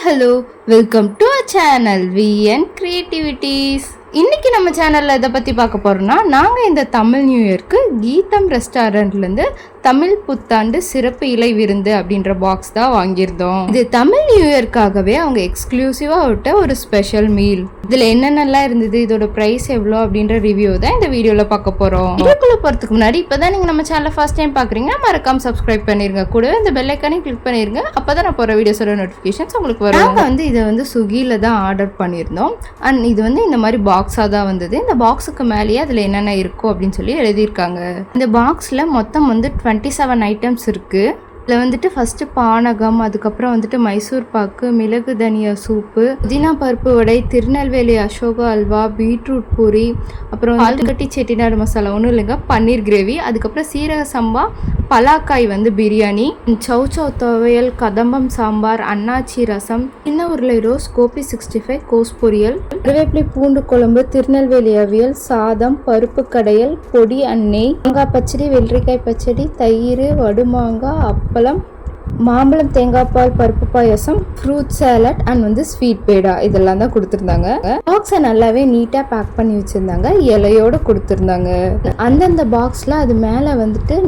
hello, welcome to our channel VN Creativities. இன்னைக்கு நம்ம சேனல்ல இதை பற்றி பார்க்க போகிறோம்னா, நாங்கள் இந்த தமிழ் நியூ இயர்க்கு கீதம் ரெஸ்டாரண்ட்லேருந்து தமிழ் புத்தாண்டு சிறப்பு இலை விருந்து அப்படின்ற பாக்ஸ் தான் வாங்கியிருந்தோம். இது தமிழ் நியூ இயர்க்காகவே அவங்க எக்ஸ்க்ளூசிவாக விட்ட ஒரு ஸ்பெஷல் மீல். இதில் என்னென்னலாம் இருந்தது, இதோட ப்ரைஸ் எவ்வளோ அப்படின்ற ரிவ்யூ தான் இந்த வீடியோவில் பார்க்க போகிறோம். வீடியோக்குள்ளே போகிறதுக்கு முன்னாடி இப்போ தான் நீங்கள் நம்ம சேனலை ஃபர்ஸ்ட் டைம் பார்க்குறீங்கன்னா மறக்காம சப்ஸ்கிரைப் பண்ணிருங்க, கூடவே இந்த பெல் ஐக்கானையும் கிளிக் பண்ணிருங்க. அப்போ தான் நான் போகிற வீடியோஸோட நோட்டிஃபிகேஷன்ஸ் உங்களுக்கு வரும். நாங்கள் இதை ஸ்விக்கியில் தான் ஆர்டர் பண்ணியிருந்தோம். அண்ட் இது இந்த மாதிரி பாக்ஸாக தான் வந்தது. இந்த பாக்ஸுக்கு மேலேயே அதில் என்னென்ன இருக்கும் அப்படின்னு சொல்லி எழுதியிருக்காங்க. இந்த பாக்ஸில் மொத்தம் 27 ஐட்டம்ஸ் இருக்குது. இதில் ஃபஸ்ட்டு பானகம், அதுக்கப்புறம் மைசூர் பாக்கு, மிளகு தனியா சூப்பு, புதினா பருப்பு வடை, திருநெல்வேலி அசோகா அல்வா, பீட்ரூட் பூரி, அப்புறம் ஆல்கட்டி செட்டிநாடு மசாலா, ஒன்றும் இல்லைங்க, பன்னீர் கிரேவி, அதுக்கப்புறம் சீரக சம்பா பலாக்காய் பிரியாணி, சௌச்சௌ துவையல், கதம்பம் சாம்பார், அன்னாச்சி ரசம், சின்ன உருளை ரோஸ், கோபி 65, கோஸ் பொரியல், கருவேப்பிலை பூண்டு குழம்பு, திருநெல்வேலி அவியல், சாதம், பருப்பு கடையல், பொடி அன்னை, மாங்காய் பச்சடி, வெள்ளரிக்காய் பச்சடி, தயிர், வடுமாங்காய், அப்பளம், மாம்பழம், தேங்காய் பால், பருப்பு பாயசம், ஃப்ரூட் சாலட் அண்ட் ஸ்வீட் பேடா, இதெல்லாம் தான் கொடுத்துருந்தாங்க. பாக்ஸை நல்லாவே நீட்டாக பேக் பண்ணி வச்சுருந்தாங்க, இலையோடு கொடுத்துருந்தாங்க. அந்தந்த பாக்ஸில் அது மேலே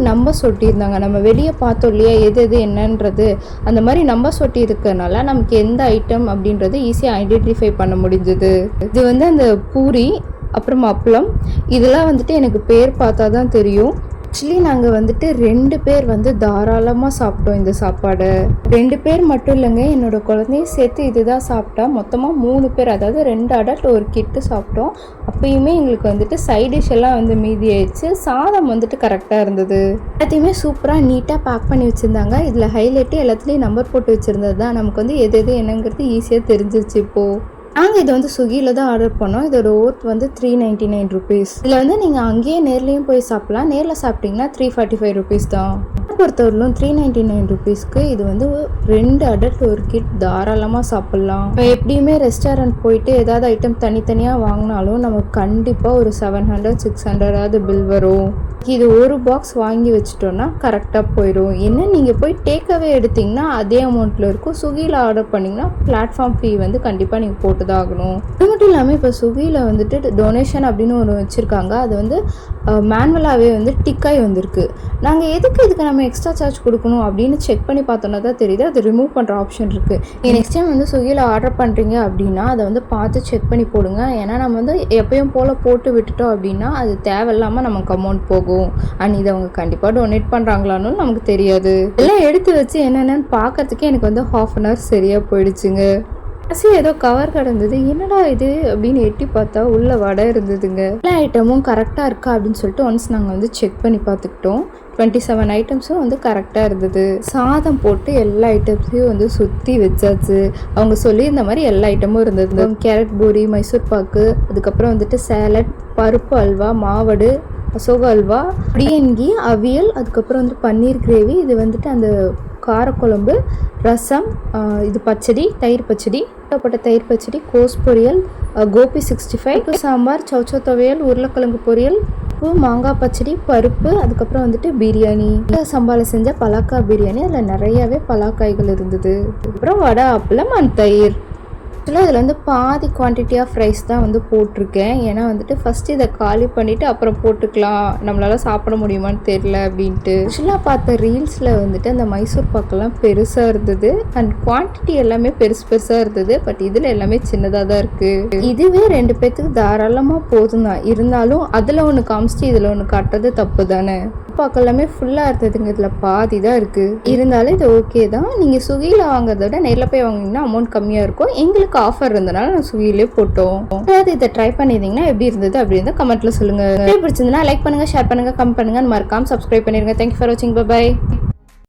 நம்பர் சொட்டியிருந்தாங்க. நம்ம வெளியே பார்த்தோம் இல்லையா எது எது என்னன்றது, அந்த மாதிரி நம்பர் சொட்டி இருக்கிறதுனால நமக்கு எந்த ஐட்டம் அப்படின்றது ஈஸியாக ஐடென்டிஃபை பண்ண முடிஞ்சது. இது அந்த பூரி, அப்புறம் அப்பளம், இதெல்லாம் எனக்கு பேர் பார்த்தா தான் தெரியும். ஆக்சுவலி நாங்கள் 2 பேர் தாராளமாக சாப்பிட்டோம் இந்த சாப்பாடை. 2 பேர் மட்டும் இல்லைங்க, என்னோடய குழந்தையும் சேர்த்து இதுதான் சாப்பிட்டா. மொத்தமாக 3 பேர், அதாவது 2 அடல்ட் ஒரு கிட்டு சாப்பிட்டோம். அப்பயுமே எங்களுக்கு சைட் டிஷ் எல்லாம் மீதி ஆயிடுச்சு. சாதம் கரெக்டாக இருந்தது. எல்லாத்தையுமே சூப்பராக நீட்டாக பேக் பண்ணி வச்சுருந்தாங்க. இதில் ஹைலைட்டு எல்லாத்துலேயும் நம்பர் போட்டு வச்சுருந்தது தான் நமக்கு எது எது என்னங்கிறது ஈஸியாக தெரிஞ்சிருச்சு. இப்போது நாங்கள் இது ஸ்விக்கியில் தான் ஆர்டர் பண்ணோம். இதோட ஒர்த் 399 ருபீஸ். இதில் நீங்கள் அங்கேயே நேர்லேயும் போய் சாப்பிட்லாம். நேரில் சாப்பிட்டிங்கன்னா 345 ருபீஸ் தான். பொறுத்தவரையிலும் 399 ருபீஸ்க்கு இது 2 அடல்ட் ஒரு கிட் தாராளமாக சாப்பிட்லாம். இப்போ எப்படியுமே ரெஸ்டாரண்ட் போயிட்டு ஏதாவது ஐட்டம் தனித்தனியாக வாங்கினாலும் நமக்கு கண்டிப்பாக ஒரு 700-600 பில் வரும். இது ஒரு பாக்ஸ் வாங்கி வச்சுட்டோன்னா கரெக்டாக போயிடும். என்ன நீங்கள் போய் டேக்அவே எடுத்திங்கன்னா அதே அமௌண்ட்டில் இருக்கும். ஸ்விக்கியில் ஆர்டர் பண்ணிங்கன்னா பிளாட்ஃபார்ம் ஃபீ கண்டிப்பாக நீங்கள் போட்டு தான் ஆகணும். அது மட்டும் இல்லாமல் இப்போ ஸ்விக்கியில் டொனேஷன் அப்படின்னு ஒன்று வச்சுருக்காங்க. அது மேனுவலாகவே டிக்காய் வந்திருக்கு. நாங்கள் இதுக்கு நம்ம எக்ஸ்ட்ரா சார்ஜ் கொடுக்கணும் அப்படின்னு செக் பண்ணி பார்த்தோன்னா தான் தெரியுது அது ரிமூவ் பண்ணுற ஆப்ஷன் இருக்குது. நெக்ஸ்ட் டைம் ஸ்விக்கியில் ஆர்டர் பண்ணுறீங்க அப்படின்னா அதை பார்த்து செக் பண்ணி போடுங்க. ஏன்னா நம்ம எப்பயும் போல் போட்டு விட்டுட்டோம் அப்படின்னா அது தேவையில்லாமல் நமக்கு அமௌண்ட் போகும். அண்ட் இதை அவங்க கண்டிப்பாக டொனேட் பண்ணுறாங்களான்னு நமக்கு தெரியாது. எல்லாம் எடுத்து வச்சு என்னென்னு பார்க்கறதுக்கே எனக்கு 1/2 an hour சரியாக போயிடுச்சுங்க. ஏதோ கவர் கிடந்தது, என்னடா இது அப்படின்னு எட்டி பார்த்தா உள்ள வடை இருந்ததுங்க. எல்லா ஐட்டமும் கரெக்டாக இருக்கா அப்படின்னு சொல்லிட்டு ஒன்ஸ் நாங்கள் செக் பண்ணி பார்த்துக்கிட்டோம். 27 ஐட்டம்ஸும் கரெக்டாக இருந்தது. சாதம் போட்டு எல்லா ஐட்டம்ஸையும் சுற்றி வச்சாச்சு. அவங்க சொல்லியிருந்த மாதிரி எல்லா ஐட்டமும் இருந்தது. கேரட் பூரி, மைசூர் பாக்கு, அதுக்கப்புறம் சேலட், பருப்பு அல்வா, மாவடு, அசோகா அல்வா, பிரியங்கி, அவியல், அதுக்கப்புறம் பன்னீர் கிரேவி, இது அந்த காரக்குழம்பு, ரசம், இது பச்சடி, தயிர் பச்சடி, போட்ட தயிர் பச்சடி, கோஸ் பொரியல், கோபி 65, சாம்பார், சௌச்சௌ துவையல், உருளைக்கிழங்கு பொரியல், மாங்காய் பச்சடி, பருப்பு, அதுக்கப்புறம் பிரியாணி, சம்பாவில் செஞ்ச பலாக்காய் பிரியாணி. அதில் நிறையாவே பலாக்காய்கள் இருந்தது. அப்புறம் வடை, அப்பளம் அண்ட் தயிர். ஆக்சுவலாக இதில் பாதி குவான்டிட்டி ஆஃப் ரைஸ் தான் போட்டிருக்கேன். ஏன்னா ஃபஸ்ட்டு இதை காலி பண்ணிவிட்டு அப்புறம் போட்டுக்கலாம், நம்மளால் சாப்பிட முடியுமான்னு தெரியல அப்படின்ட்டு. ஆக்சுவலாக பார்த்த ரீல்ஸில் அந்த மைசூர் பாக்கெல்லாம் பெருசாக இருந்தது அண்ட் குவான்டிட்டி எல்லாமே பெருசாக இருந்தது. பட் இதில் எல்லாமே சின்னதாக தான் இருக்குது. இதுவே 2 பேர்த்துக்கு தாராளமாக போதும் தான். இருந்தாலும் அதில் ஒன்று காமிச்சிட்டு இதில் ஒன்று காட்டுறது தப்பு தானே. பாக்கு எல்லாமே ஃபுல்லாக இருந்ததுங்க, இதில் பாதி தான் இருக்குது. இருந்தாலும் இது ஓகே தான். நீங்கள் ஸ்விக்கியில் வாங்குறத விட நேரில் போய் வாங்கினீங்கன்னா அமௌண்ட் கம்மியாக இருக்கும். எங்களுக்கு ஆஃபர் இருந்தனால நான் ஸ்விக்கிலே போட்டோம். அதாவது இதை ட்ரை பண்ணியிருந்தீங்கன்னா எப்படி இருந்தது அப்படின்னு கமெண்ட்டில் சொல்லுங்கள். பிடிச்சிருந்தனா லைக் பண்ணுங்கள், ஷேர் பண்ணுங்கள், கமெண்ட் பண்ணுங்கள், மறக்காம சப்ஸ்கிரைப் பண்ணிடுங்க. தேங்க்யூ ஃபார் வாட்சிங். பை.